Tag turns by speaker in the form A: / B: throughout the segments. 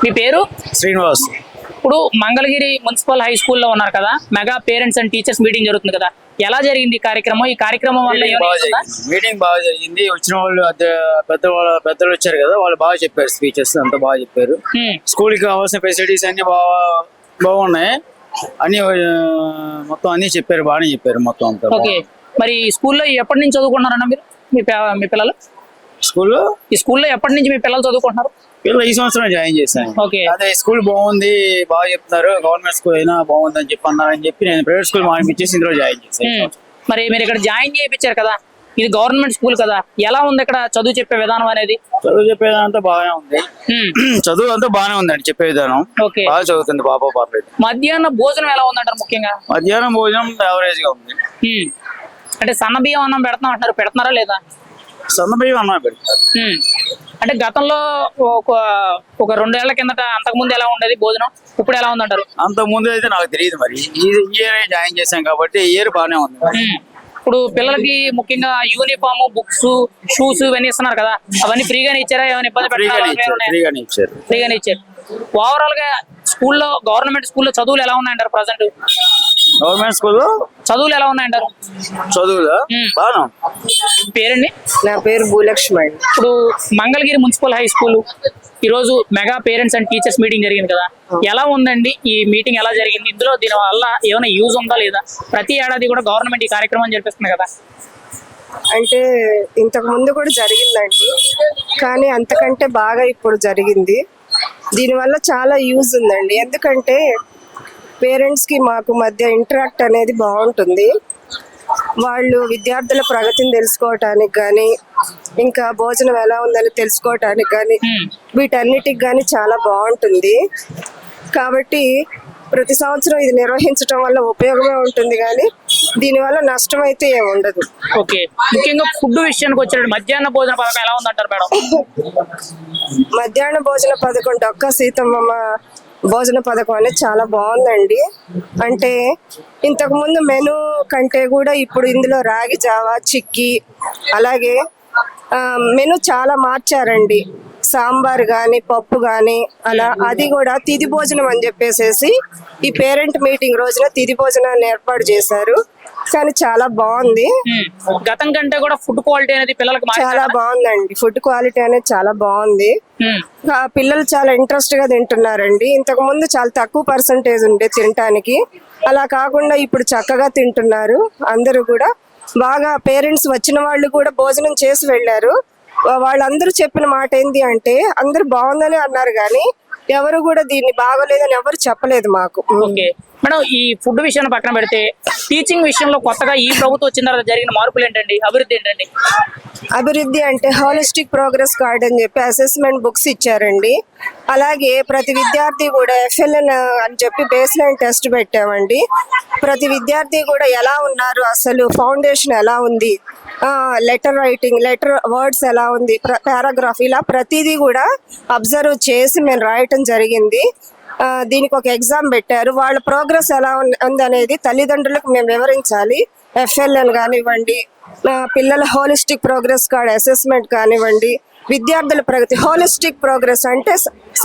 A: మీ పేరు?
B: శ్రీనివాస్.
A: ఇప్పుడు Mangalagiri municipal high స్కూల్లో ఉన్నారు కదా, mega parents and teachers meeting జరుగుతుంది కదా, ఎలా జరిగింది ఈ కార్యక్రమం? ఈ కార్యక్రమం వల్ల
B: మీటింగ్ బాగా జరిగింది. వచ్చిన వాళ్ళు పెద్దలు వచ్చారు కదా, వాళ్ళు బాగా చెప్పారు, స్పీచెస్ అంతా బాగా చెప్పారు. స్కూల్ కి కావాల్సిన ఫెసిలిటీస్ అన్ని బాగున్నాయి, అన్ని మొత్తం అన్ని చెప్పారు, బాగానే చెప్పారు మొత్తం అంతా.
A: ఓకే, మరి స్కూల్లో ఎప్పటి నుంచి చదువుకుంటున్నారన్న మీరు? మీ పిల్లలు ఈ స్కూల్లో ఎప్పటి నుంచి మీ పిల్లలు చదువుకుంటున్నారు?
B: పిల్లలు ఈ సంవత్సరం జాయిన్ చేశాను.
A: ఓకే,
B: అదే స్కూల్ బాగుంది, బాగా చెప్తున్నారు, గవర్నమెంట్ స్కూల్ అయినా బాగుంది అని చెప్పి అన్నారని చెప్పి నేను ప్రైవేట్ స్కూల్ మానిపించేసి ఇందులో జాయిన్ చేశాను.
A: మరి మీరు ఇక్కడ జాయిన్ చేయించారు కదా, ఇది గవర్నమెంట్ స్కూల్ కదా, ఎలా ఉంది ఇక్కడ చదువు చెప్పే విధానం అనేది?
B: చదువు చెప్పే విధానం అంతా బాగానే ఉంది, చదువు అంతా బాగానే ఉందండి, చెప్పే విధానం బాగా చదువుతుంది బాబా పర్లేదు.
A: మధ్యాహ్న భోజనం ఎలా ఉందంటారు? ముఖ్యంగా
B: మధ్యాహ్నం భోజనం యావరేజ్ గా ఉంది.
A: అంటే సన్న బియ్యం అన్నం పెడతాం అంటారు, పెడుతున్నారా లేదా?
B: సన్న బియ్యం అన్నం పెడతారు.
A: అంటే గతంలో ఒక 2 ఏళ్ల కిందట అంతకుముందు ఎలా ఉండేది భోజనం, ఇప్పుడు ఎలా ఉందంటారు?
B: అంతకు ముందు అయితే నాకు తెలియదు, మరి ఈ ఇయర్ జాయిన్ చేశాం కాబట్టి ఈ ఇయర్ బాగానే ఉంది.
A: ఇప్పుడు పిల్లలకి ముఖ్యంగా యూనిఫామ్, బుక్స్, షూస్ ఇవన్నీ ఇస్తున్నారు కదా, అవన్నీ ఫ్రీగానే ఇచ్చారా? ఏమైనా ఇబ్బంది
B: ఫ్రీగానే
A: ఇచ్చారు. ఓవరాల్ గా స్కూల్లో, గవర్నమెంట్ స్కూల్లో చదువులు ఎలా ఉన్నాయంటారు? ప్రజెంట్
B: గవర్నమెంట్ స్కూల్లో చదువులు
A: ఎలా ఉన్నాయంటారు?
B: చదువులు బాగా.
A: పేరండి?
C: నా పేరు భూలక్ష్మి.
A: ఇప్పుడు మంగళగిరి మున్సిపల్ హై స్కూల్ ఈరోజు mega parents and teachers meeting జరిగింది కదా, ఎలా ఉందండి ఈ మీటింగ్? ఎలా జరిగింది? ఇందులో దీని వల్ల ఏమైనా యూజ్ ఉందా లేదా? ప్రతి ఏడాది కూడా గవర్నమెంట్ ఈ కార్యక్రమం జరిపిస్తుంది కదా.
C: అంటే ఇంతకు ముందు కూడా జరిగిందండి, కానీ అంతకంటే బాగా ఇప్పుడు జరిగింది. దీనివల్ల చాలా యూజ్ ఉందండి, ఎందుకంటే పేరెంట్స్ కి మాకు మధ్య ఇంటరాక్ట్ అనేది బాగుంటుంది. వాళ్ళు విద్యార్థుల ప్రగతిని తెలుసుకోవటానికి కానీ, ఇంకా భోజనం ఎలా ఉందని తెలుసుకోవటానికి కానీ, వీటన్నిటికి కానీ చాలా బాగుంటుంది. కాబట్టి ప్రతి సంవత్సరం ఇది నిర్వహించడం వల్ల ఉపయోగమే ఉంటుంది, కానీ దీనివల్ల నష్టం అయితే ఏమి ఉండదు.
A: ఓకే, ముఖ్యంగా ఫుడ్ విషయానికి వచ్చాడు, మధ్యాహ్న భోజన పథకం ఎలా ఉందంటారు మేడం?
C: మధ్యాహ్న భోజన పథకం డొక్క సీతమ్మ భోజన పథకం అనేది చాలా బాగుందండి. అంటే ఇంతకు ముందు మెను కంటే కూడా ఇప్పుడు ఇందులో రాగి జావా, చిక్కీ, అలాగే మెను చాలా మార్చారండి. సాంబార్ కానీ, పప్పు కానీ, అలా అది కూడా తిథి భోజనం అని చెప్పేసి ఈ పేరెంట్ మీటింగ్ రోజున తిథి భోజనాన్ని ఏర్పాటు చేశారు. కానీ చాలా బాగుంది,
A: గతం కంటే కూడా ఫుడ్ క్వాలిటీ అనేది పిల్లలకు
C: చాలా బాగుందండి. ఫుడ్ క్వాలిటీ అనేది చాలా బాగుంది, పిల్లలు చాలా ఇంట్రెస్ట్ గా తింటున్నారండి. ఇంతకు ముందు చాలా తక్కువ పర్సంటేజ్ ఉండే తినటానికి, అలా కాకుండా ఇప్పుడు చక్కగా తింటున్నారు. అందరూ కూడా బాగా, పేరెంట్స్ వచ్చిన వాళ్ళు కూడా భోజనం చేసి వెళ్ళారు. వాళ్ళందరూ చెప్పిన మాట ఏంటి అంటే అందరు బాగుందని అన్నారు, కానీ ఎవరు కూడా దీన్ని బాగోలేదని ఎవరు చెప్పలేదు మాకు.
A: మేడం, ఈ ఫుడ్ విషయాన్ని పక్కన పెడితే టీచింగ్ విషయంలో కొత్తగా ఈ ప్రభుత్వం వచ్చిన తర్వాత జరిగిన మార్పులు ఏంటండి, అభివృద్ధి ఏంటండి?
C: అభివృద్ధి అంటే హాలిస్టిక్ ప్రోగ్రెస్ కార్డ్ అని చెప్పి అసెస్మెంట్ బుక్స్ ఇచ్చారండి. అలాగే ప్రతి విద్యార్థి కూడా FLN అని చెప్పి బేస్ లైన్ టెస్ట్ పెట్టామండి. ప్రతి విద్యార్థి కూడా ఎలా ఉన్నారు, అసలు ఫౌండేషన్ ఎలా ఉంది, లెటర్ రైటింగ్, లెటర్ వర్డ్స్ ఎలా ఉంది, పారాగ్రాఫ్, ఇలా ప్రతిదీ కూడా అబ్జర్వ్ చేసి మేము రాయటం జరిగింది. దీనికి ఒక ఎగ్జామ్ పెట్టారు. వాళ్ళ ప్రోగ్రెస్ ఎలా ఉంది అనేది తల్లిదండ్రులకు మేము వివరించాలి. FLN కానివ్వండి, పిల్లల హోలిస్టిక్ ప్రోగ్రెస్ కార్డ్ అసెస్మెంట్ కానివ్వండి, విద్యార్థుల ప్రగతి. హోలిస్టిక్ ప్రోగ్రెస్ అంటే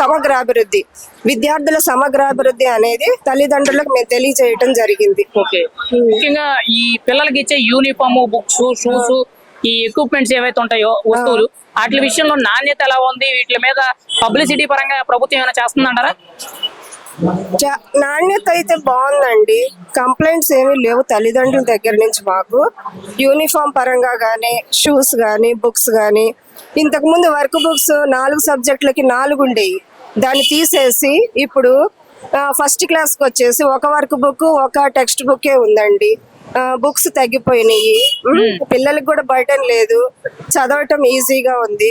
C: సమగ్ర అభివృద్ధి, విద్యార్థుల సమగ్ర అభివృద్ధి అనేది తల్లిదండ్రులకు మేము తెలియజేయటం జరిగింది.
A: ఓకే, ముఖ్యంగా ఈ పిల్లలకి ఇచ్చే యూనిఫామ్, బుక్స్, షూస్, ఈ ఎక్విప్మెంట్స్ ఏవైతే ఉంటాయో వస్తువులు, వాటి విషయంలో నాణ్యత ఎలా ఉంది? వీటి మీద పబ్లిసిటీ పరంగా ప్రభుత్వం ఏమైనా చేస్తుందంటారా?
C: నాణ్యత అయితే బాగుందండి, కంప్లైంట్స్ ఏమీ లేవు తల్లిదండ్రుల దగ్గర నుంచి మాకు. యూనిఫామ్ పరంగా కానీ, షూస్ కానీ, బుక్స్ కానీ, ఇంతకు ముందు వర్క్ బుక్స్ 4 సబ్జెక్టులకి 4 ఉండేవి, దాన్ని తీసేసి ఇప్పుడు ఫస్ట్ క్లాస్కి వచ్చేసి ఒక వర్క్ బుక్, ఒక టెక్స్ట్ బుక్కే ఉందండి. బుక్స్ తగ్గిపోయినాయి, పిల్లలకి కూడా బర్డెన్ లేదు, చదవటం ఈజీగా ఉంది.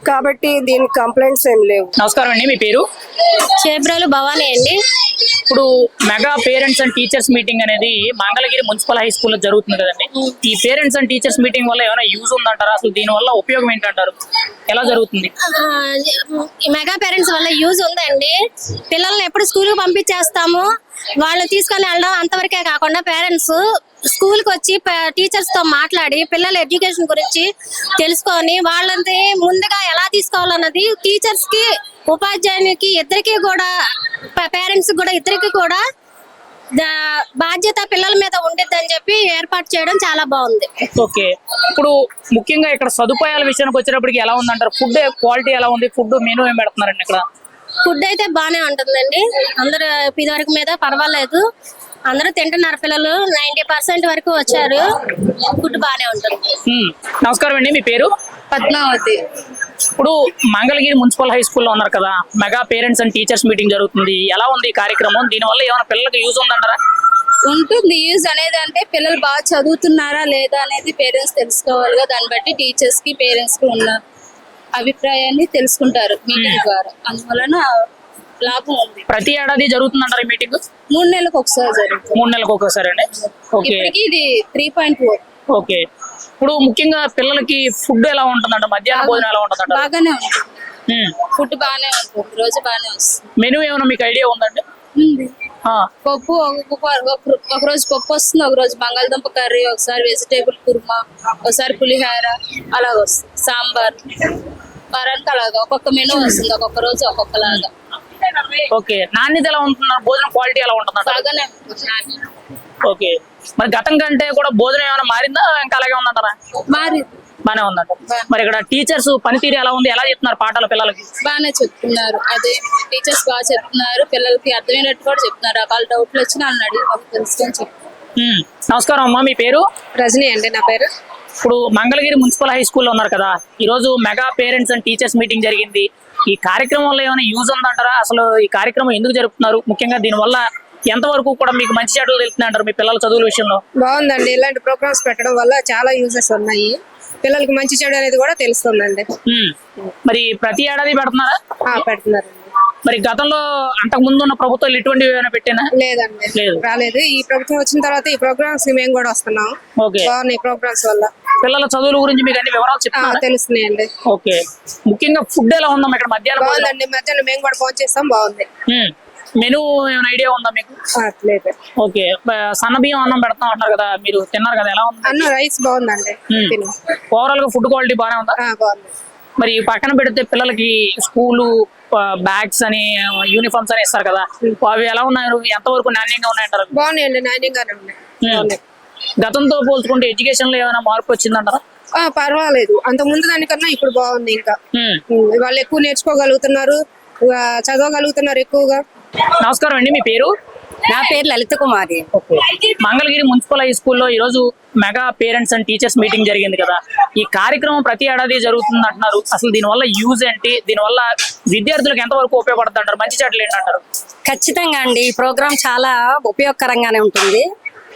C: కాబట్టి దీనికి కంప్లైంట్స్ ఏం లేవు.
A: నమస్కారం అండి, మీ పేరు?
D: చేబ్రాలు భవానీ అండి.
A: ఇప్పుడు mega parents and teachers meeting అనేది మంగళగిరి మున్సిపల్ హై స్కూల్లో జరుగుతుంది కదండి. ఈ పేరెంట్స్ అండ్ టీచర్స్ మీటింగ్ వల్ల ఏమైనా యూజ్ ఉందంటారా? అసలు దీని వల్ల ఉపయోగం ఏంటంటారు? ఎలా జరుగుతుంది?
D: మెగా పేరెంట్స్ వల్ల యూజ్ ఉందండి. పిల్లల్ని ఎప్పుడు స్కూల్కి పంపించేస్తాము, వాళ్ళు తీసుకొని వెళ్ళడం అంతవరకే కాకుండా పేరెంట్స్ స్కూల్ కి వచ్చి టీచర్స్ తో మాట్లాడి పిల్లల ఎడ్యుకేషన్ గురించి తెలుసుకొని వాళ్ళని ముందుగా ఎలా తీసుకోవాలన్నది టీచర్స్ కి ఉపాధ్యాయునికి ఇద్దరికి కూడా పేరెంట్స్ కూడా ఇద్దరికి కూడా బాధ్యత పిల్లల మీద ఉండిద్ది అని చెప్పి ఏర్పాటు చేయడం చాలా బాగుంది.
A: ఓకే, ఇప్పుడు ముఖ్యంగా ఇక్కడ సదుపాయాల విషయానికి వచ్చేటప్పటికి ఎలా ఉందంటారు? ఫుడ్ క్వాలిటీ ఎలా ఉంది? ఫుడ్ మెనూ ఏం పెడుతున్నారండి ఇక్కడ?
D: ఫుడ్ అయితే బాగానే ఉంటుందండి. అందరూ ఇదివరకు మీద పర్వాలేదు, అందరూ తింటున్నారు. పిల్లలు 90% వరకు వచ్చారు. ఫుడ్ బాగానే ఉంటుంది.
A: నమస్కారం అండి, మీ పేరు?
E: పద్మావతి.
A: ఇప్పుడు మంగళగిరి మున్సిపల్ హై స్కూల్లో ఉన్నారు కదా, mega parents and teachers meeting జరుగుతుంది. ఎలా ఉంది ఈ కార్యక్రమం? దీనివల్ల ఏమైనా పిల్లలకు యూజ్ ఉందంటారా?
E: ఉంటుంది యూజ్ అనేది. అంటే పిల్లలు బాగా చదువుతున్నారా లేదా అనేది పేరెంట్స్ తెలుసుకోవాలిగా. దాన్ని బట్టి టీచర్స్ కి పేరెంట్స్ కి ఉన్న అభిప్రాయాన్ని తెలుసుకుంటారు మీటింగ్ ద్వారా. అందువలన లాభం ఉంది.
A: ప్రతి ఏడాది జరుగుతుందంటారు ఈ మీటింగ్?
E: 3 నెలలకు ఒకసారి జరుగుతుంది.
A: 3 నెలలకు ఒకసారి అండి. ఓకే,
E: ఇప్పటికి ఇది 3.4.
A: ఓకే. ఇప్పుడు ముఖ్యంగా పిల్లలకి ఫుడ్ ఎలా ఉంటుందంట? మధ్యాహ్న భోజనం ఎలా ఉంటుందంట?
E: బాగానే ఉంటుంది. ఫుడ్ బాగానే ఉంటుంది. రోజు బాగానే వస్తుంది.
A: మెనూ ఏమైనా మీకు ఐడియా ఉందండి?
E: ఉంది. పప్పు ఒక రోజు పప్పు వస్తుంది, ఒక రోజు బంగాళదుంప కర్రీ, ఒకసారి వెజిటేబుల్ కుర్మా, ఒకసారి పులిహోర, అలాగ వస్తుంది. సాంబార్ వారానికి అలాగా ఒక్కొక్క మెనూ వస్తుంది. ఒక్కొక్క రోజు ఒక్కొక్కలాగా.
A: ఓకే, నాణ్యత ఎలా ఉంటుందా? భోజనం క్వాలిటీ ఎలా ఉంటుందంట?
E: బాగానే ఉంటుంది.
A: ఓకే, మరి గతం కంటే కూడా భోజనం ఏమైనా మారిందా ఇంకా అలాగే ఉందంటారా?
E: మరి
A: బానే ఉందంట. మరి ఇక్కడ టీచర్స్ పనితీరు ఎలా ఉంది? ఎలా చెప్తున్నారు పాఠాలు పిల్లలకి?
E: బాగానే చెప్తున్నారు. అదే టీచర్స్ బాగా చెప్తున్నారు. పిల్లలకి అర్థమైనట్టు కూడా చెప్తున్నారు. రకాల డౌట్లు వచ్చినా అన్నాడు మాకు తెలుసుకొని చెప్తున్నారు.
A: నమస్కారం అమ్మా, మీ పేరు?
F: రజనీ అండి నా పేరు.
A: ఇప్పుడు మంగళగిరి మున్సిపల్ హై స్కూల్లో ఉన్నారు కదా, ఈ రోజు mega parents and teachers meeting జరిగింది. ఈ కార్యక్రమంలో ఏమైనా యూజ్ ఉందంటారా? అసలు ఈ కార్యక్రమం ఎందుకు జరుపుతున్నారు? ముఖ్యంగా దీనివల్ల ఎంతవరకు కూడా మీకు మంచి చెడులు తెలుస్తున్నాయి అంటారు మీ పిల్లల చదువుల విషయంలో?
F: బాగుందండి. ఇలాంటి ప్రోగ్రామ్స్ పెట్టడం వల్ల చాలా యూజెస్ ఉన్నాయి. పిల్లలకి మంచి చెడు అనేది కూడా తెలుస్తుందండి.
A: మరి ప్రతి ఏడాది పెడుతున్నారా?
F: పెడుతున్నారండి.
A: మరి గతంలో అంతకు ముందు ఉన్న ప్రభుత్వాలు ఇటువంటివి ఏమైనా పెట్టినా?
F: లేదండి,
A: లేదు,
F: రాలేదు. ఈ ప్రభుత్వం వచ్చిన తర్వాత ఈ ప్రోగ్రామ్స్ మేము కూడా వస్తున్నాం.
A: ఓకే,
F: బాగున్నాయి ప్రోగ్రామ్స్ వల్ల.
A: పిల్లల చదువుల గురించి మీకు అన్ని వివరాలు చెప్తారా?
F: తెలుస్తున్నాయండి.
A: ఓకే, ముఖ్యంగా ఫుడ్ ఎలా ఉందా ఇక్కడ? మధ్యాహ్నం
F: బాగుందండి. మధ్యాహ్నం మేము కూడా ఫోన్ చేస్తాం. బాగుంది.
A: మెనూ ఏమైనా ఐడియా ఉందా మీకు?
F: లేదు.
A: ఓకే, సన్న బియ్యం అన్నం పెడతాం అంటారు కదా, మీరు తిన్నారు కదా, ఎలా ఉంది?
F: అన్న రైస్ బాగుందండి.
A: ఓవరాల్ గా ఫుడ్ క్వాలిటీ బాగానే ఉందా?
F: బాగుంది.
A: మరి పక్కన పెడితే పిల్లలకి స్కూలు బ్యాగ్స్ అని యూనిఫామ్స్ అని ఇస్తారు కదా, అవి ఎలా ఉన్నారు? ఎంతవరకు నాణ్యంగా ఉన్నాయంటారు?
F: బాగున్నాయండి, నాణ్యంగానే ఉన్నాయి.
A: గతంతో పోల్చుకుంటే ఎడ్యుకేషన్ లో ఏమైనా మార్పు వచ్చిందంటారా?
F: పర్వాలేదు. అంత ముందు దానికన్నా ఇప్పుడు బాగుంది. ఇంకా వాళ్ళు ఎక్కువ నేర్చుకోగలుగుతున్నారు, చదవగలుగుతున్నారు ఎక్కువగా.
A: నమస్కారం అండి, మీ పేరు?
G: నా పేరు లలిత కుమారి.
A: మంగళగిరి మున్సిపల్ హై స్కూల్లో ఈ రోజు mega parents and teachers meeting జరిగింది కదా, ఈ కార్యక్రమం ప్రతి ఏడాది జరుగుతుంది అంటున్నారు. అసలు దీనివల్ల యూజ్ ఏంటి? దీనివల్ల విద్యార్థులకు ఎంతవరకు ఉపయోగపడుతుంది అంటారు? మంచి చెడ్డలు ఏంటంటారు?
G: ఖచ్చితంగా అండి, ఈ ప్రోగ్రామ్ చాలా ఉపయోగకరంగానే ఉంటుంది.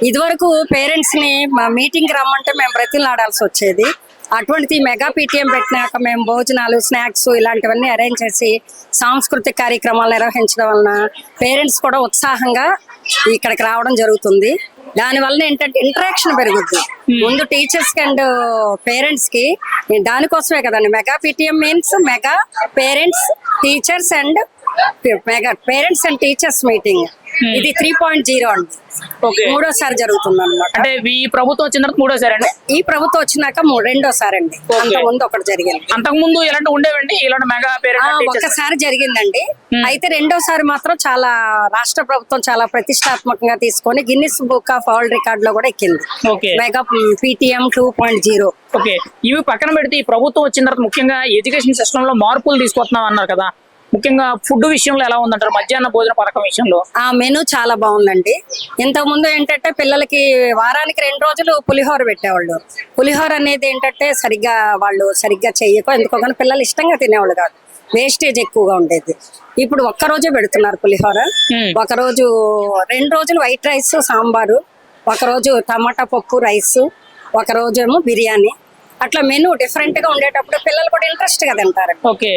G: ఇదివరకు పేరెంట్స్ ని మా మీటింగ్ రమ్మంటే మేము బ్రతిలాడాల్సి వచ్చేది. అటువంటిది మెగా పీటీఎం పెట్టినాక మేము భోజనాలు, స్నాక్స్ ఇలాంటివన్నీ అరేంజ్ చేసి సాంస్కృతిక కార్యక్రమాలు నిర్వహించడం వలన పేరెంట్స్ కూడా ఉత్సాహంగా ఇక్కడికి రావడం జరుగుతుంది. దానివల్ల ఏంటంటే ఇంటరాక్షన్ పెరుగుద్ది. ముందు టీచర్స్ కి అండ్ పేరెంట్స్ కి, దానికోసమే కదండి mega PTM means mega parents teachers and mega parents and teachers meeting. ఇది 3.0 అండి. మూడోసారి జరుగుతుంది అనమాట.
A: అంటే ఈ ప్రభుత్వం వచ్చిన తర్వాత మూడోసారి అండి?
G: ఈ ప్రభుత్వం వచ్చినాక రెండోసారి అండి. అంత ముందు ఒకటి జరిగింది.
A: అంతకు ముందు ఇలాంటి ఉండేవండి ఇలాంటి మెగా పేరెంట్స్?
G: ఒకసారి జరిగిందండి. అయితే రెండోసారి మాత్రం చాలా రాష్ట్ర ప్రభుత్వం చాలా ప్రతిష్టాత్మకంగా తీసుకొని Guinness book of world record లో కూడా ఎక్కింది. Mega PTM 2.0.
A: ఓకే, ఇవి పక్కన పెడితే ఈ ప్రభుత్వం వచ్చిన తర్వాత ముఖ్యంగా ఎడ్యుకేషన్ సిస్టమ్ లో మార్పులు తీసుకొస్తున్నాం అన్నారు కదా, ముఖ్యంగా ఫుడ్ విషయంలో ఎలా ఉందంటారు? మధ్యాహ్న భోజన పథకం విషయంలో
G: ఆ మెనూ చాలా బాగుందండి. ఇంతకు ముందు ఏంటంటే పిల్లలకి వారానికి 2 రోజులు పులిహోర పెట్టేవాళ్ళు. పులిహోర అనేది ఏంటంటే వాళ్ళు సరిగ్గా చెయ్యకో ఎందుకో కానీ పిల్లలు ఇష్టంగా తినేవాళ్ళు కాదు, వేస్టేజ్ ఎక్కువగా ఉండేది. ఇప్పుడు ఒక్కరోజే పెడుతున్నారు పులిహోర. ఒకరోజు 2 రోజులు వైట్ రైస్ సాంబారు, ఒకరోజు టమాటా పప్పు రైస్, ఒకరోజు ఏమో బిర్యానీ. అట్లా మెనూ డిఫరెంట్ గా ఉండేటప్పుడు పిల్లలు కూడా ఇంట్రెస్ట్ గా తింటారు.
A: ఓకే,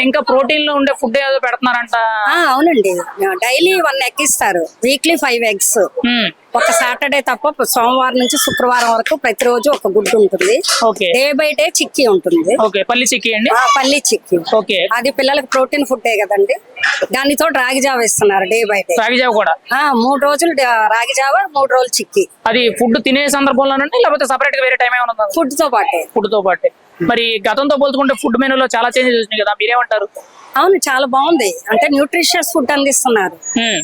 A: ఇంకా ప్రోటీన్ లో ఉండే ఫుడ్ ఏదో పెడుతున్నారంట.
G: అవునండి, డైలీ 1 egg ఇస్తారు, వీక్లీ 5 eggs.
A: ఉమ్,
G: ఒక సాటర్డే తప్ప సోమవారం నుంచి శుక్రవారం వరకు ప్రతిరోజు ఒక గుడ్డు ఉంటుంది.
A: Okay
G: day by day chikki ఉంటుంది.
A: ఓకే, పల్లి చిక్కీ అండి.
G: పల్లి చిక్కీ,
A: ఓకే,
G: అది పిల్లలకి ప్రోటీన్ ఫుడ్డే కదండి. దానితో రాగి జావ ఇస్తున్నారు డే బై డే.
A: రాగి జావ కూడా
G: 3 రోజులు రాగి జావ, 3 రోజులు చిక్కీ.
A: అది ఫుడ్ తినే సందర్భంలోనండి లేకపోతే సపరేట్ గా వేరే టైం ఏమైనా ఉందా?
G: ఫుడ్ తో పాటే.
A: ఫుడ్ తో పాటే. మరి గతంతో పోల్చుకుంటే ఫుడ్ మెనూలో చాలా చేంజెస్ వచ్చినాయి కదా, మీరేమంటారు?
G: అవును, చాలా బాగుంది. అంటే న్యూట్రిషియస్ ఫుడ్ అందిస్తున్నారు.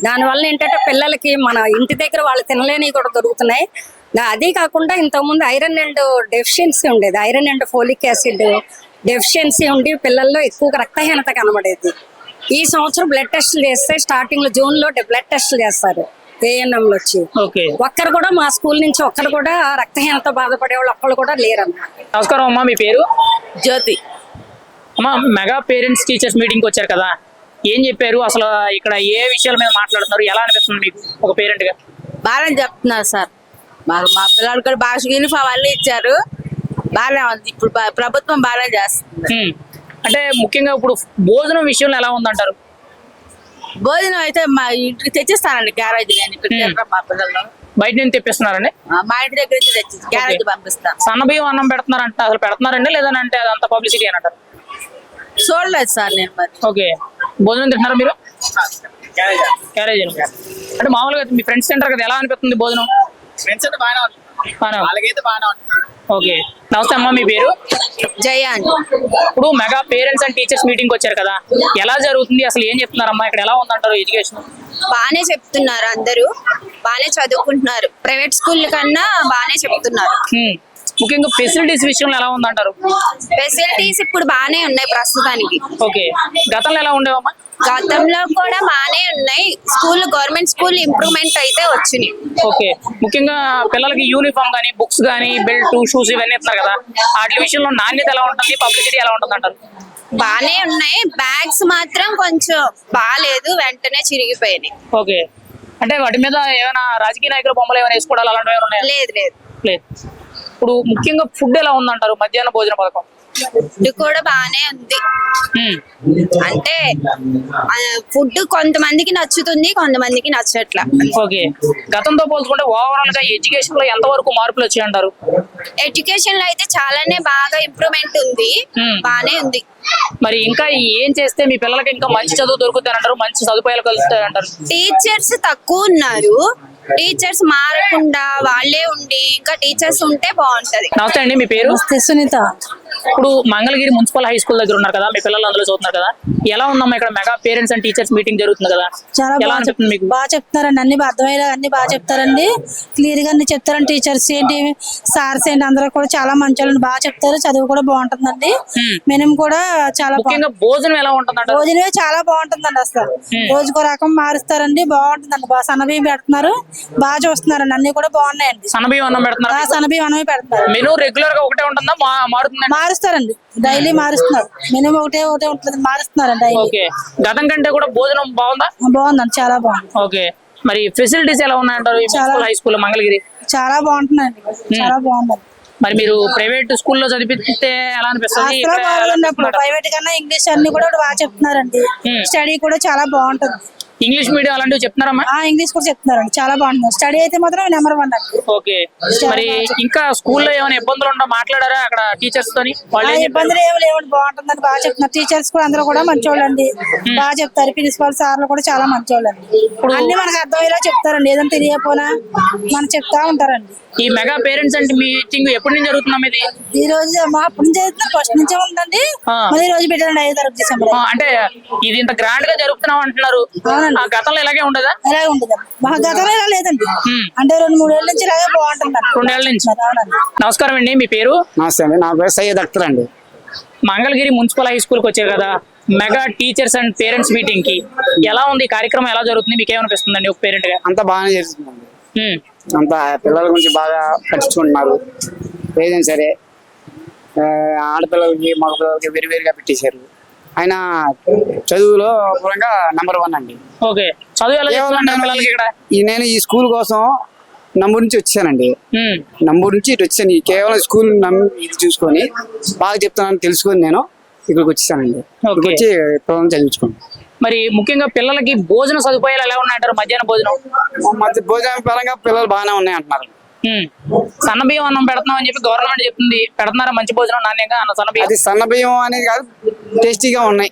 G: దాని వల్ల ఏంటంటే పిల్లలకి మన ఇంటి దగ్గర వాళ్ళు తినలేనివి కూడా దొరుకుతున్నాయి. అదే కాకుండా ఇంతకుముందు ఐరన్ అండ్ డెఫిషియన్సీ ఉండేది. Iron and folic acid deficiency ఉండి పిల్లల్లో ఎక్కువ రక్తహీనత కనబడేది. ఈ సంవత్సరం బ్లడ్ టెస్టులు చేస్తే స్టార్టింగ్ లో జూన్ లో బ్లడ్ టెస్టులు చేస్తారు ANM లో వచ్చి.
A: ఓకే,
G: ఒక్కరు కూడా మా స్కూల్ నుంచి ఒక్కరు కూడా రక్తహీనత బాధపడే వాళ్ళు ఒక్కరు కూడా లేరన్న.
A: నమస్కారం అమ్మా, మీ పేరు?
H: జ్యోతి.
A: అమ్మా, మెగా పేరెంట్స్ టీచర్స్ మీటింగ్ వచ్చారు కదా, ఏం చెప్పారు అసలు? ఇక్కడ ఏ విషయాల మీద మాట్లాడుతున్నారు? ఎలా అనిపిస్తుంది మీకు ఒక పేరెంట్ గా?
H: బాగానే చెప్తున్నారు సార్. మా పిల్లలు కూడా బాగా యూనిఫామ్ అన్ని ఇచ్చారు. బాగానే ఉంది. ఇప్పుడు ప్రభుత్వం బాగానే చేస్తుంది.
A: అంటే ముఖ్యంగా ఇప్పుడు భోజనం విషయంలో ఎలా ఉందంటారు?
H: భోజనం అయితే మా ఇంటికి తెచ్చిస్తానండి. క్యారేజ్ నేను ఇక్కడ తినరు మా పిల్లలు.
A: బయట నుంచి తెప్పిస్తున్నారండి?
H: మా ఇంటి దగ్గర నుంచి తెచ్చి క్యారేజ్ పంపిస్తాను.
A: సన్న బియ్యం అన్నం పెడుతున్నారంట, అసలు పెడుతున్నారండి లేదంటే అదంతా పబ్లిసిటీ అని అంటారు?
H: చూడలేదు సార్ నేను మరి.
A: ఓకే, భోజనం తింటున్నారా మీరు? క్యారేజ్ అంటే మామూలుగా మీ ఫ్రెండ్స్ తింటారు కదా, ఎలా అనిపిస్తుంది భోజనం?
B: ఫ్రెండ్స్ అంటే బాగానే ఉంటుంది, వాళ్ళకైతే బాగానే ఉంటుంది.
A: ఓకే, నమస్తే అమ్మా, మీ పేరు?
H: జయ అండి.
A: ఇప్పుడు mega parents and teachers meeting వచ్చారు కదా, ఎలా జరుగుతుంది అసలు? ఏం చెప్తున్నారమ్మా ఇక్కడ? ఎలా ఉందంటారు ఎడ్యుకేషన్?
I: బానే చెప్తున్నారు, అందరూ బానే చదువుకుంటున్నారు. ప్రైవేట్ స్కూల్ కన్నా బానే చెప్తున్నారు.
A: ముఖ్యంగా ఫెసిలిటీస్ విషయంలో ఎలా ఉందంటారు?
I: ఫెసిలిటీస్ ఇప్పుడు బానే ఉన్నాయి ప్రస్తుతానికి.
A: ఓకే, గతంలో ఎలా ఉండేవమ్మా?
I: గతంలో కూడా బానే ఉన్నాయి. స్కూల్ గవర్నమెంట్ స్కూల్ ఇంప్రూవ్మెంట్ అయితే వచ్చినాయి.
A: ఓకే, ముఖ్యంగా పిల్లలకి యూనిఫామ్ కానీ, బుక్స్ కానీ, బెల్ట్, షూస్ ఇవన్నీ ఇస్తున్నారు కదా, వాటి విషయంలో నాణ్యత ఎలా ఉంటుంది, పబ్లిసిటీ ఎలా ఉంటుంది అంటారు?
I: బానే ఉన్నాయి. బ్యాగ్స్ మాత్రం కొంచెం బాగాలేదు, వెంటనే చిరిగిపోయినాయి.
A: ఓకే, అంటే వాటి మీద ఏమైనా రాజకీయ నాయకుల బొమ్మలు ఏమైనా వేసుకోవడాలు అలాంటివి ఏమైనా ఉన్నాయా?
I: లేదు లేదు
A: లేదు. ఇప్పుడు ముఖ్యంగా ఫుడ్ ఎలా ఉందంటారు? మధ్యాహ్న భోజన పథకం
I: ఫుడ్ కూడా బానే ఉంది. అంటే ఫుడ్ కొంతమందికి నచ్చుతుంది, కొంతమందికి నచ్చట్లా.
A: ఓకే, గతంతో పోల్చుకుంటే ఓవరాల్ గా ఎడ్యుకేషన్ లో ఎంత వరకు మార్పులు వచ్చాయంటారు?
I: ఎడ్యుకేషన్ లో అయితే చాలానే బాగా ఇంప్రూవ్మెంట్ ఉంది, బానే ఉంది.
A: మరి ఇంకా ఏం చేస్తే మీ పిల్లలకి ఇంకా మంచి చదువు దొరుకుతాయి అంటారు, మంచి సదుపాయాలు కలుగుతాయి అంటారు?
I: టీచర్స్ తక్కువ ఉన్నారు. టీచర్స్ మారకుండా వాళ్ళే ఉండి ఇంకా టీచర్స్ ఉంటే బాగుంటది.
A: నమస్తే అండి, మీ పేరు?
G: సునీత.
A: ఇప్పుడు మంగళగిరి మున్సిపల్ హై స్కూల్ దగ్గర ఉన్నారు కదా, మీ పిల్లలు అందులో చదువుతున్నారు కదా, ఎలా ఉందమ్మా ఇక్కడ mega parents and teachers meeting జరుగుతుంది కదా,
J: చాలా
A: ఎలా అనిపిస్తుంది మీకు?
J: బాగా చెప్తారండి, అన్ని అర్థమయ్యేలా అన్ని బాగా చెప్తారండి. క్లియర్ గా అన్ని చెప్తారండి. టీచర్స్ ఏంటి, సార్స్ ఏంటి, అందరూ కూడా చాలా మంచి వాళ్ళని బాగా చెప్తారు. చదువు కూడా బాగుంటుందండి. మేము కూడా చాలా
A: ముఖ్యంగా భోజనం ఎలా ఉంటుంది?
J: భోజనమే చాలా బాగుంటుందండి. అసలు రోజుకో రకం మారుస్తారండి, బాగుంటుందండి. బాగా సన్నబియ్యం పెడుతున్నారు, బాగా చూస్తున్నారండి. అన్ని కూడా బాగున్నాయండి.
A: సన్నబియ్యం అన్నం పెడుతున్నారు?
J: సన్నబియ్యం అన్నమే పెడుతున్నారు.
A: మెనూ రెగ్యులర్ గా ఒకటే ఉంటుందా, మారుతుందండి?
J: మారుస్తారండి, డైలీ మారుస్తున్నారు. మినిమం ఒకటే ఉంటుంది, మారుస్తున్నారండి డైలీ.
A: ఓకే, గతం కంటే కూడా భోజనం బాగుందా?
J: బాగుందండి, చాలా బాగుంది.
A: ఓకే, మరి ఫెసిలిటీస్ ఎలా ఉన్నాయంటారు హై స్కూల్ మంగళగిరి?
J: చాలా బాగుంటుందండి, చాలా బాగుందండి.
A: మరి మీరు ప్రైవేట్ స్కూల్లో చదివిస్తే ఎలా అనిపిస్తుంది?
J: అసలు బాగుంది. అప్పుడు ప్రైవేట్ కన్నా ఇంగ్లీష్ అన్ని కూడా బాగా చెప్తున్నారండి. స్టడీ కూడా చాలా బాగుంటుంది.
A: ఇంగ్లీష్ మీడియం అలాంటివి చెప్తున్నారమ్మా?
J: ఇంగ్లీష్ కూడా చెప్తున్నారండి, చాలా బాగుంటుంది. స్టడీ అయితే మాత్రం నెంబర్ 1 అండి.
A: ఓకే, మరి ఇంకా స్కూల్లో ఏమైనా ఇబ్బందులు ఉండో మాట్లాడారా అక్కడ టీచర్స్ తోని?
J: ఇబ్బందులు ఏమి లేవండి, బాగుంటుందని బాగా చెప్తున్నారు. టీచర్స్ కూడా అందరూ కూడా మంచోళ్ళండి, బాగా చెప్తారు. ప్రిన్సిపల్ సార్లు కూడా చాలా మంచోళ్ళండి. అన్ని మనకు అర్థమయ్యేలా చెప్తారండి. ఏదైనా తెలియకపోయినా మనం చెప్తా ఉంటారండి.
A: ఈ మెగా పేరెంట్స్ అంటే మీటింగ్ ఎప్పటి నుంచి జరుగుతున్నాం? ఇది
J: ఈ రోజు అప్పటి నుంచి జరుగుతున్నారు, ఫస్ట్ నుంచే ఉందండి. మళ్ళీ ఈ రోజు పెట్టారండి 5 తారీఖు డిసెంబర్.
A: అంటే ఇది ఇంత గ్రాండ్ గా జరుపుతున్నాం అంటున్నారు, గతంలో ఇలాగే ఉండదా?
J: ఇలాగే ఉండదు, మా గతంలో ఇలా లేదండి. అంటే 2-3 ఏళ్ళ నుంచి ఇలాగే బాగుంటుంది.
A: 2 ఏళ్ళ నుంచి. నమస్కారం అండి, మీ పేరు?
B: నమస్తే అండి, నా పేరు సయ్యద్ అఖ్తర్ అండి.
A: మంగళగిరి మున్సిపల్ హై స్కూల్ కి వచ్చారు కదా, mega teachers and parents meeting కి ఎలా ఉంది కార్యక్రమం? ఎలా జరుగుతుంది? మీకు ఏమనిపిస్తుందండి ఒక పేరెంట్ గా?
B: అంతా బాగానే జరుగుతుందండి. అంతా పిల్లల గురించి బాగా పట్టించుకుంటున్నారు. ఏదైనా సరే ఆడపిల్లలకి మగ పిల్లలకి వేరువేరుగా పెట్టేశారు. ఆయన చదువులో పరంగా నెంబర్ 1 అండి.
A: ఓకే,
B: నేను ఈ స్కూల్ కోసం నంబూరు నుంచి వచ్చానండి. నంబూరు నుంచి ఇటు వచ్చాను. కేవలం స్కూల్ ఇది చూసుకొని బాగా చెప్తున్నాను తెలుసుకొని నేను ఇక్కడికి వచ్చేసానండి.
A: ఓకే.
B: ఇక్కడికి వచ్చి పిల్లల్ని చదివించుకోండి.
A: మరి ముఖ్యంగా పిల్లలకి భోజన సదుపాయాలు ఎలా ఉన్నాయంటారు? మధ్యాహ్న భోజనం
B: మధ్య భోజనం పరంగా పిల్లలు బాగానే ఉన్నాయి అంటున్నారు.
A: సన్న బియ్యం అన్నం పెడుతున్నాం అని చెప్పి గవర్నమెంట్ చెప్తుంది. పెడుతున్నారా మంచి భోజనం నాణ్యంగా అన్న సన్న బియ్యం?
B: అది సన్న బియ్యం అనేది కాదు, టేస్టీగా ఉన్నాయి.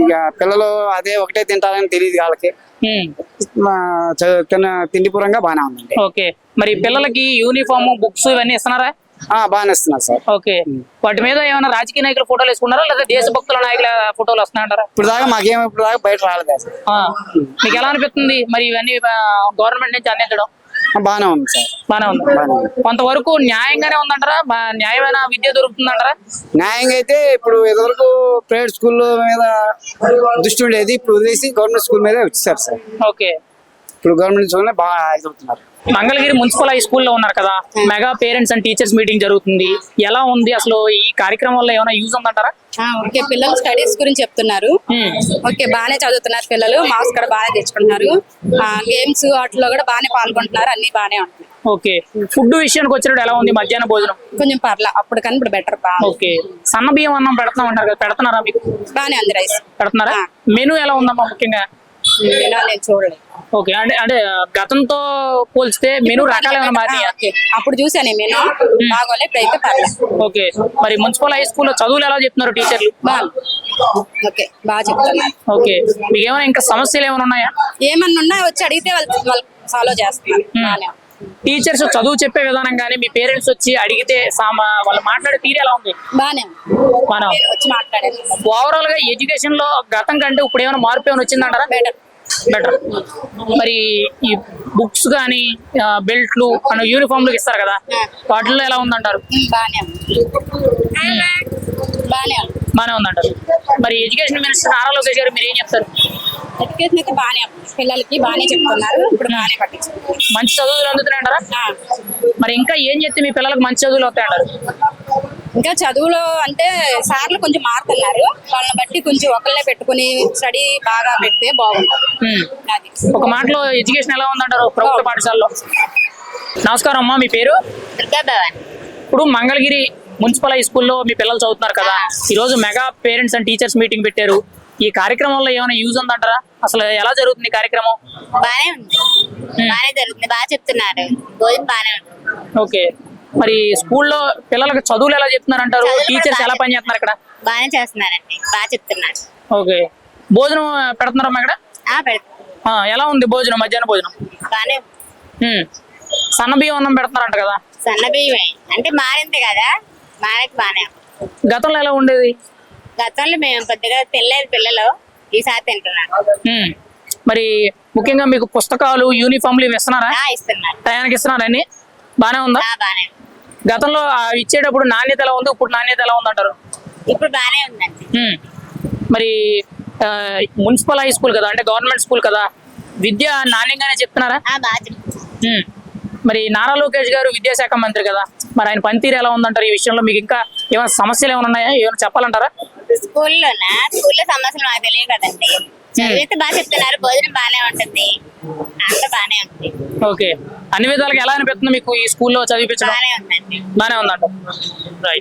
B: ఇక పిల్లలు అదే ఒకటే తింటారని తెలియదు వాళ్ళకి. తిండి పరంగా బాగానే ఉందండి.
A: ఓకే. మరి పిల్లలకి యూనిఫామ్, బుక్స్ ఇవన్నీ ఇస్తున్నారా?
B: బాగానే ఇస్తున్నారు సార్.
A: ఓకే. వాటి మీద ఏమైనా రాజకీయ నాయకుల ఫోటోలు వేసుకున్నారా లేదా దేశభక్తుల నాయకుల ఫోటోలు వస్తున్నాయంటారా?
B: ఇప్పుడు దాకా బయట రాలేదు సార్.
A: మీకు ఎలా అనిపిస్తుంది మరి ఇవన్నీ గవర్నమెంట్ నుంచి అందించడం?
B: బాగానే ఉంది సార్.
A: బాగానే ఉంది. కొంతవరకు న్యాయంగానే ఉందంటారా? న్యాయమైన విద్య దొరుకుతుందంటారా?
B: న్యాయంగా అయితే ఇప్పుడు ఇదివరకు ప్రైవేట్ స్కూల్ మీద దృష్టి ఉండేది, ఇప్పుడు వదిలేసి గవర్నమెంట్ స్కూల్ మీద వచ్చేసారు సార్.
A: ఓకే.
B: ఇప్పుడు గవర్నమెంట్ స్కూల్ బాగా ఎదుగుతున్నారు.
A: మంగళగిరి మున్సిపల్ హై స్కూల్లో ఉన్నారు కదా, mega parents and teachers meeting జరుగుతుంది. ఎలా ఉంది అసలు? ఈ కార్యక్రమం వల్ల ఏమైనా యూజ్ ఉందంటారా?
K: ఓకే, పిల్లలు స్టడీస్ గురించి చెప్తున్నారు. ఓకే, బాగానే చదువుతున్నారు పిల్లలు. మార్క్స్ కూడా బాగా తెచ్చుకుంటున్నారు. గేమ్స్ వాటిలో కూడా బాగానే పాల్గొంటున్నారు. అన్ని బాగానే ఉంటున్నాయి.
A: ఓకే. ఫుడ్ విషయానికి వచ్చినప్పుడు ఎలా ఉంది మధ్యాహ్న భోజనం?
K: కొంచెం పర్లా, అప్పుడు కానీ ఇప్పుడు బెటర్.
A: ఓకే. సన్న బియ్యం అన్నం పెడుతున్నాం అంటారు కదా, పెడుతున్నారా మీకు?
K: బాగానే ఉంది. రైస్
A: పెడుతున్నారా? మెనూ ఎలా ఉందమ్మా ముఖ్యంగా?
K: నేను చూడలేదు.
A: ఓకే. అంటే గతంతో పోల్చితే మెనూ రకాలు ఏమైనా మారినాయా?
K: అప్పుడు చూసాను మెనూ బాగోలే, ఇప్పుడైతే పర్లేదు.
A: ఓకే. మరి మున్సిపల్ హై స్కూల్లో చదువులు ఎలా చెప్తున్నారు టీచర్లు?
K: ఓకే, బాగా చెప్తున్నారు.
A: ఓకే. మీకు ఏమైనా ఇంకా సమస్యలు ఏమైనా ఉన్నాయా?
K: ఏమన్నా ఉన్నా వచ్చి అడిగితే వాళ్ళు ఫాలో చేస్తున్నారు.
A: టీచర్స్ చదువు చెప్పే విధానం కానీ మీ పేరెంట్స్ వచ్చి అడిగితే వాళ్ళు మాట్లాడే తీరు ఎలా ఉంది?
K: బాగానే వచ్చి మాట్లాడారు.
A: ఓవరాల్ గా ఎడ్యుకేషన్ లో గతం కంటే ఇప్పుడు ఏమైనా మార్పు ఏమైనా వచ్చిందంటారా? బెటర్. మరి ఈ బుక్స్ కానీ బెల్ట్లు మన యూనిఫామ్లు ఇస్తారు కదా, వాటిల్లో ఎలా ఉందంటారు? బాగానే ఉందంటారు. మరి ఎడ్యుకేషన్ మినిస్టర్ నారా లోకేష్ గారు మీరు ఏం చెప్తారు?
K: ఎడ్యుకేషన్ అయితే బాగానే పిల్లలకి బాగానే చెప్తున్నారు. ఇప్పుడు బాగానే పట్టించుకుంటారు.
A: మంచి చదువులు అందుతున్నాయంటారా? మరి ఇంకా ఏం చెప్తే మీ పిల్లలకు మంచి చదువులు వస్తాయంటారు?
K: ఇంకా చదువులో అంటే సార్లు కొంచెం మారుతున్నారు. వాళ్ళని బట్టి కొంచెం ఒకళ్ళే పెట్టుకుని స్టడీ బాగా పెడితే బాగుంటుంది.
A: ఒక మాటలో ఎడ్యుకేషన్ ఎలా ఉందంటారు ప్రభుత్వ పాఠశాలలో? నమస్కారం అమ్మా, మీ పేరు? ఇప్పుడు మంగళగిరి మున్సిపల్ హై స్కూల్లో మీ పిల్లలు చదువుతున్నారు కదా, ఈ రోజు mega parents and teachers meeting పెట్టారు. ఈ కార్యక్రమంలో ఏమైనా యూజ్ ఉందంటారా? అసలు ఎలా జరుగుతుంది కార్యక్రమం?
L: బానే ఉంది, బానే జరుగుతుంది, బాగా చెప్తున్నారు. భోజనం బానే ఉంది.
A: ఓకే. మరి స్కూల్లో పిల్లలకు చదువులు ఎలా చెప్తున్నారు అంటారు? టీచర్స్ ఎలా పని చేస్తున్నారు ఇక్కడ?
L: బానే చేస్తున్నారండి, బాగా చెప్తున్నారు.
A: ఓకే. భోజనం పెడుతున్నారమ్మా ఇక్కడ? ఎలా ఉంది భోజనం? మధ్యాహ్న భోజనం
L: బానే.
A: సన్న బియ్యం అన్నం పెడుతున్నారంట కదా?
L: సన్న బియ్యమే అంటే మారింది కదా, మారకి బానే.
A: గతంలో ఎలా ఉండేది?
L: గతంలో మేము పెద్దగా తినలేదు పిల్లలు, ఈసారి తింటున్నారు.
A: మరి ముఖ్యంగా మీకు పుస్తకాలు, యూనిఫామ్లు ఇవి ఇస్తున్నారా?
L: ఇస్తున్నారు.
A: టయానికి ఇస్తున్నారా? అన్ని బానే ఉందా?
L: బానే.
A: గతంలో ఇచ్చేటప్పుడు నాణ్యత ఎలా ఉంది, ఇప్పుడు నాణ్యత ఎలా ఉందంటారు?
L: ఇప్పుడు బానే ఉందండి.
A: మరి మున్సిపల్ హై స్కూల్ కదా, అంటే గవర్నమెంట్ స్కూల్ కదా, విద్య నాణ్యంగానే చెప్తున్నారా? మరి నారా లోకేష్ గారు విద్యాశాఖ మంత్రి కదా, మరి ఆయన పనితీరు ఎలా ఉందంటారు? ఈ విషయంలో మీకు ఇంకా ఏమైనా సమస్యలు ఏమైనా ఉన్నాయా? ఏమైనా చెప్పాలంటారా?
L: స్కూల్లో సమస్యలు మాకు తెలియదు కదండి. చదివితే బాగా చెప్తున్నారు, భోజనం బానే ఉంటుంది, అంత బానే ఉంది.
A: ఓకే. అన్ని విధాలుగా ఎలా అనిపిస్తుంది మీకు ఈ స్కూల్లో చదివించడం?
L: బానే ఉందండి.
A: బానే ఉందంట. రైట్.